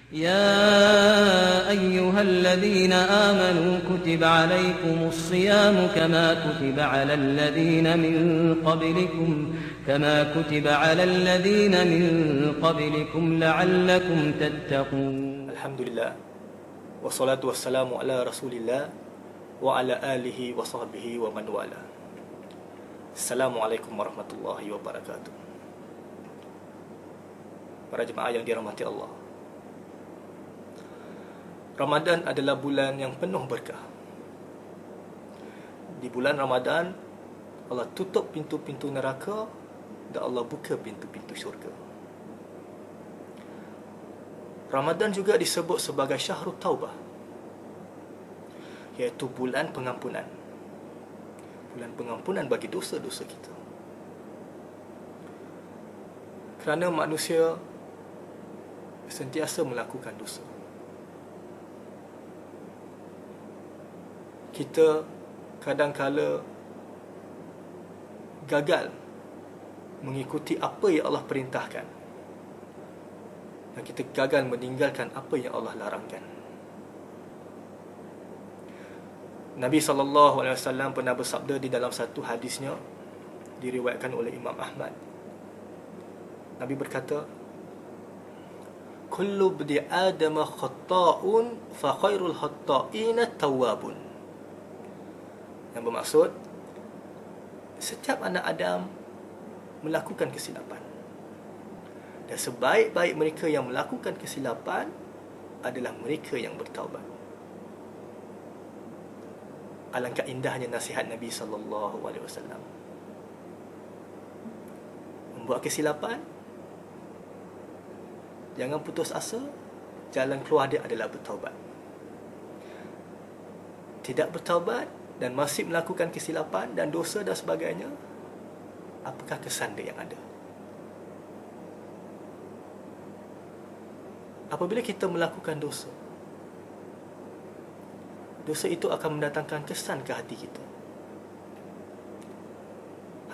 يا أيها الذين آمنوا كتب عليكم الصيام كما كتب على الذين من قبلكم لعلكم تتقون. الحمد لله والصلاة والسلام على رسول الله وعلى آله وصحبه ومن والاه. Assalamualaikum warahmatullahi wabarakatuh. Para jemaah yang dirahmati Allah, Ramadan adalah bulan yang penuh berkah. Di bulan Ramadan, Allah tutup pintu-pintu neraka dan Allah buka pintu-pintu syurga. Ramadan juga disebut sebagai Syahrul Taubah, iaitu bulan pengampunan. Bulan pengampunan bagi dosa-dosa kita. Kerana manusia sentiasa melakukan dosa. Kita kadang-kala gagal mengikuti apa yang Allah perintahkan, dan kita gagal meninggalkan apa yang Allah larangkan. Nabi SAW pernah bersabda di dalam satu hadisnya, diriwayatkan oleh Imam Ahmad. Nabi berkata, "Kullu bni Adam khatta'un fa khairul khatta'ina tawwabun." Yang bermaksud, setiap anak Adam melakukan kesilapan, dan sebaik-baik mereka yang melakukan kesilapan adalah mereka yang bertaubat. Alangkah indahnya nasihat Nabi SAW. Membuat kesilapan, jangan putus asa. Jalan keluar dia adalah bertaubat. Tidak bertaubat dan masih melakukan kesilapan dan dosa dan sebagainya, apakah kesan dia yang ada? Apabila kita melakukan dosa, dosa itu akan mendatangkan kesan ke hati kita.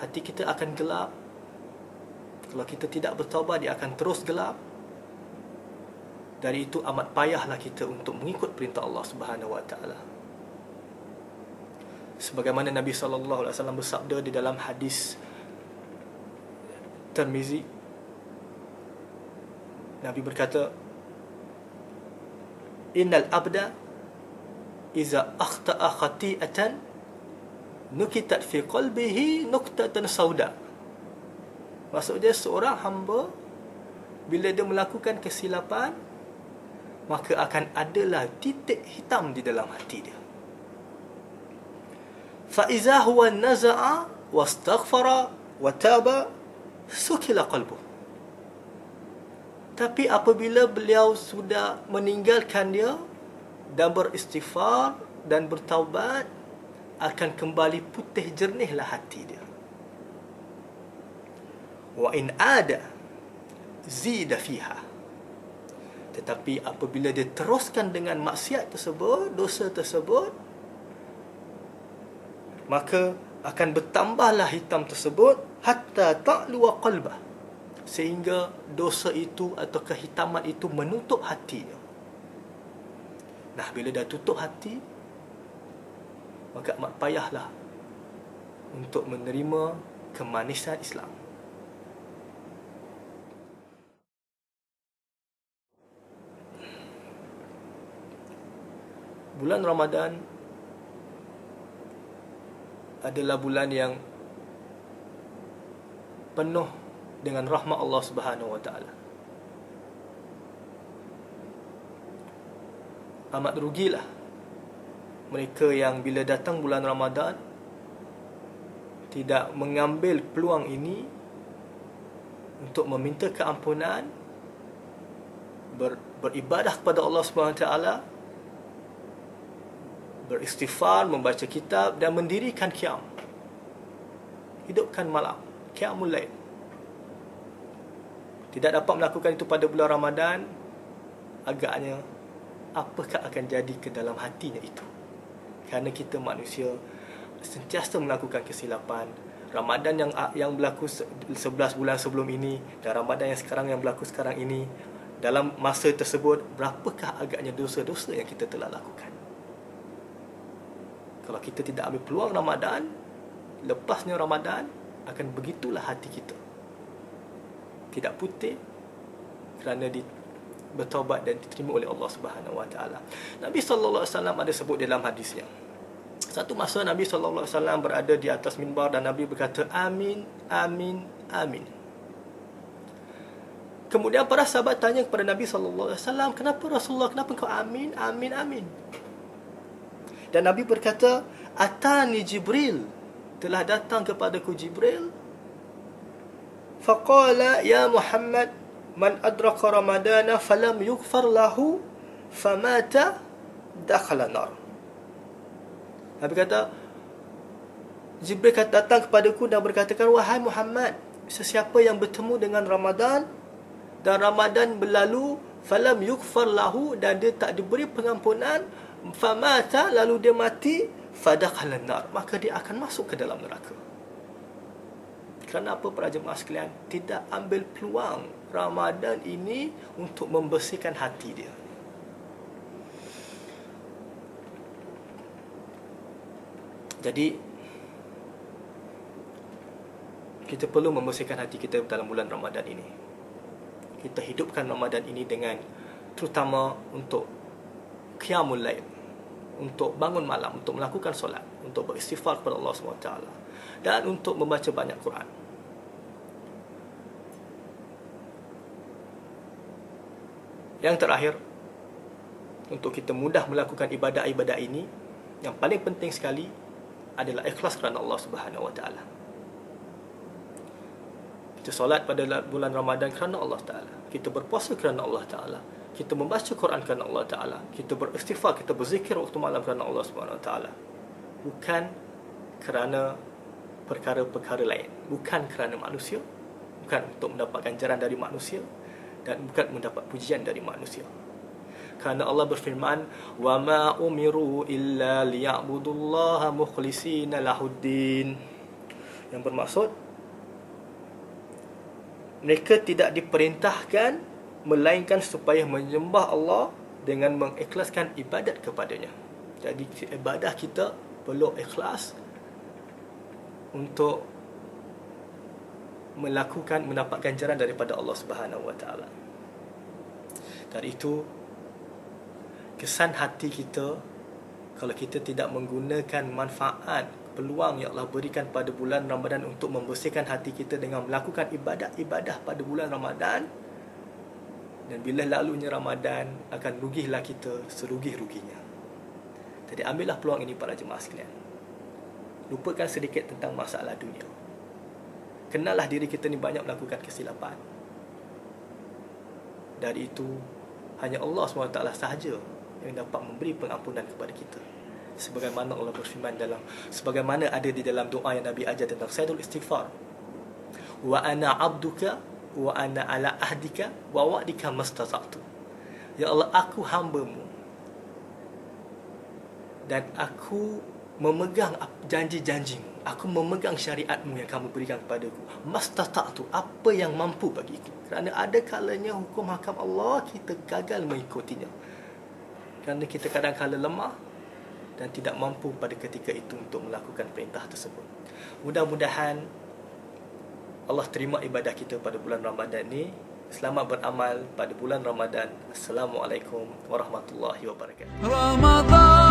Hati kita akan gelap. Kalau kita tidak bertaubat, dia akan terus gelap. Dari itu amat payahlah kita untuk mengikut perintah Allah Subhanahu Wa Taala. Sebagaimana Nabi SAW bersabda di dalam hadis Tirmizi, Nabi berkata, "Innal abda iza akhta'a khati'atan nukitat fi qalbihi nuktatan sauda." Maksudnya, seorang hamba bila dia melakukan kesilapan, maka akan adalah titik hitam di dalam hati dia. Fa iza huwa naza'a wastaghfara wa taba sukila qalbuh. Tapi apabila beliau sudah meninggalkan dia dan beristighfar dan bertaubat, akan kembali putih jernihlah hati dia. Wa in ada zida fiha. Tetapi apabila dia teruskan dengan maksiat tersebut, dosa tersebut, maka akan bertambahlah hitam tersebut hatta ta'luwa qalbah, sehingga dosa itu atau kehitaman itu menutup hatinya. Nah, bila dah tutup hati, maka amat payahlah untuk menerima kemanisan Islam. Bulan Ramadan adalah bulan yang penuh dengan rahmat Allah Subhanahu Wa Taala. Amat rugilah mereka yang bila datang bulan Ramadan tidak mengambil peluang ini untuk meminta keampunan, beribadah kepada Allah Subhanahu Wa Taala, beristighfar, membaca kitab dan mendirikan qiyam. Hidupkan malam, qiyamul lail. Tidak dapat melakukan itu pada bulan Ramadan, agaknya apakah akan jadi ke dalam hatinya itu? Kerana kita manusia sentiasa melakukan kesilapan. Ramadan yang berlaku 11 bulan sebelum ini dan Ramadan yang sekarang yang berlaku sekarang ini, dalam masa tersebut, berapakah agaknya dosa-dosa yang kita telah lakukan. Kalau kita tidak ambil peluang Ramadan, lepasnya Ramadan, akan begitulah hati kita. Tidak putih kerana bertaubat dan diterima oleh Allah Subhanahu Wa Taala. Nabi sallallahu alaihi wasallam ada sebut dalam hadisnya. Satu masa Nabi sallallahu alaihi wasallam berada di atas minbar dan Nabi berkata, amin, amin, amin. Kemudian para sahabat tanya kepada Nabi sallallahu alaihi wasallam, kenapa Rasulullah, kenapa kau amin, amin, amin? Dan Nabi berkata, atani Jibril, telah datang kepadaku Jibril. Faqala ya Muhammad, man adraka Ramadana falam yughfar lahu famata dakhala nar. Nabi kata, Jibril datang kepadaku dan berkatakan, wahai Muhammad, sesiapa yang bertemu dengan Ramadan dan Ramadan berlalu, falam yughfar lahu, dan dia tak diberi pengampunan, famata, lalu dia mati, fadakhala nar, maka dia akan masuk ke dalam neraka. Kerana apa para jemaah sekalian? Tidak ambil peluang Ramadan ini untuk membersihkan hati dia. Jadi kita perlu membersihkan hati kita dalam bulan Ramadan ini. Kita hidupkan Ramadan ini dengan, terutama untuk qiyamul lail, untuk bangun malam, untuk melakukan solat, untuk beristighfar kepada Allah SWT, dan untuk membaca banyak Quran. Yang terakhir, untuk kita mudah melakukan ibadah-ibadah ini, yang paling penting sekali adalah ikhlas kerana Allah Subhanahu Wa Taala. Kita solat pada bulan Ramadan kerana Allah Ta'ala. Kita berpuasa kerana Allah Ta'ala. Kita membaca Quran kerana Allah Ta'ala. Kita beristighfar, kita berzikir waktu malam kerana Allah Subhanahu Wa Taala. Bukan kerana perkara-perkara lain. Bukan kerana manusia. Bukan untuk mendapat ganjaran dari manusia. Dan bukan mendapat pujian dari manusia. Kerana Allah berfirman, وَمَا أُمِرُوا إِلَّا لِيَعْبُدُوا اللَّهَ مُخْلِصِينَ لَهُ الدِّينَ. Yang bermaksud, mereka tidak diperintahkan melainkan supaya menyembah Allah dengan mengikhlaskan ibadat kepadanya. Jadi ibadah kita perlu ikhlas untuk mendapat ganjaran daripada Allah Subhanahu Wa Taala. Dari itu, kesan hati kita, kalau kita tidak menggunakan manfaat, peluang yang Allah berikan pada bulan Ramadan untuk membersihkan hati kita dengan melakukan ibadah-ibadah pada bulan Ramadan, dan bila lalunya Ramadan, akan rugilah kita serugi-ruginya. Jadi ambillah peluang ini para jemaah sekalian. Lupakan sedikit tentang masalah dunia. Kenallah diri kita ni banyak melakukan kesilapan. Dari itu, hanya Allah SWT sahaja yang dapat memberi pengampunan kepada kita. Sebagaimana Allah berfirman sebagaimana ada di dalam doa yang Nabi ajar tentang sayyidul istighfar. Wa ana abduka wa ana ala ahdika wa wa'dika mastata'tu. Ya Allah, aku hamba-Mu dan aku memegang janji-janji-Mu. Aku memegang syariat-Mu yang kamu berikan kepadaku. Mastata'tu, apa yang mampu bagiku. Kerana ada kalanya hukum hakam Allah kita gagal mengikutinya. Kerana kita kadang-kadang lemah dan tidak mampu pada ketika itu untuk melakukan perintah tersebut. Mudah-mudahan Allah terima ibadah kita pada bulan Ramadan ini. Selamat beramal pada bulan Ramadan. Assalamualaikum warahmatullahi wabarakatuh. Ramadan.